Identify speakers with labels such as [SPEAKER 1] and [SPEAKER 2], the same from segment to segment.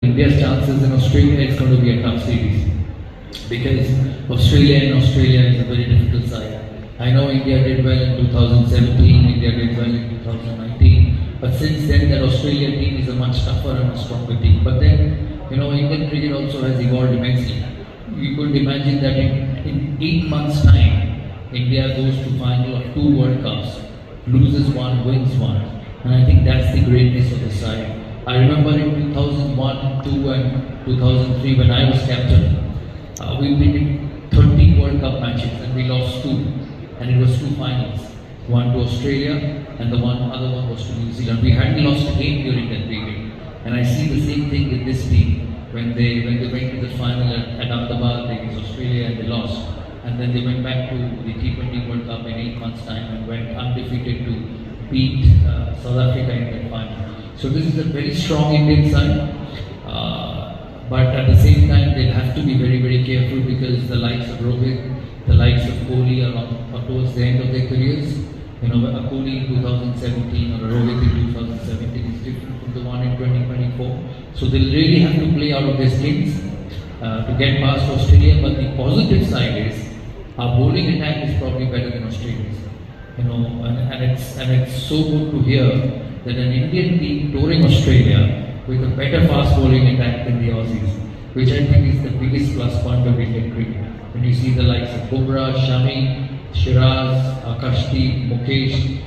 [SPEAKER 1] India's chances in Australia, it's going to be a tough series because Australia is a very difficult side. I know India did well in 2017, India did well in 2019, but since then that Australian team is a much tougher and a stronger team. But then, Indian cricket also has evolved immensely. You could imagine that in 8 months' time, India goes to final of 2 World Cups, loses one, wins one, and I think that's the greatness of the side. I remember in 2001, 2 and 2003 when I was captain, we played 30 World Cup matches and we lost 2. And it was 2 finals. One to Australia and the other one was to New Zealand. We hadn't lost a game during that period. And I see the same thing with this team. When they went to the final at Ahmedabad against Australia and they lost. And then they went back to the T20 World Cup in 8 months' time and went undefeated to beat South Africa in that final. So this is a very strong Indian side, but at the same time they'll have to be very, very careful because the likes of Rohit, the likes of Kohli are towards the end of their careers. A Kohli in 2017 or a Rohit in 2017 is different from the one in 2024. So they'll really have to play out of their skills to get past Australia. But the positive side is our bowling attack is probably better than Australia's. And it's so good to hear that an Indian team touring Australia with a better fast bowling attack than the Aussies, which I think is the biggest plus point of Indian cricket. When you see the likes of Bumrah, Shami, Shiraz, Akashdeep, Mukesh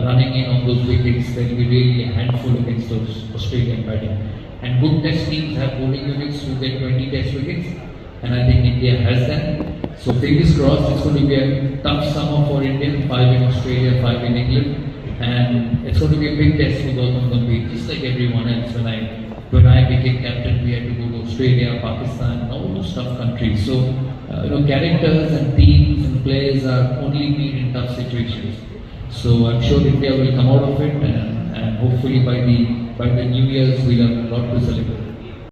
[SPEAKER 1] running in on those wickets, there will be really a handful against those Australian batting. And good test teams have bowling units who get 20 test wickets, and I think India has that. So fingers crossed, it's going to be a tough summer for India, 5 in Australia, 5 in England. And it's going to be a big test for Gautam Gambhir, just like everyone else. When I became captain, we had to go to Australia, Pakistan, and all those tough countries. So, characters and teams and players are only made in tough situations. So I'm sure India will come out of it, and hopefully by the New Year's we'll have a lot to celebrate.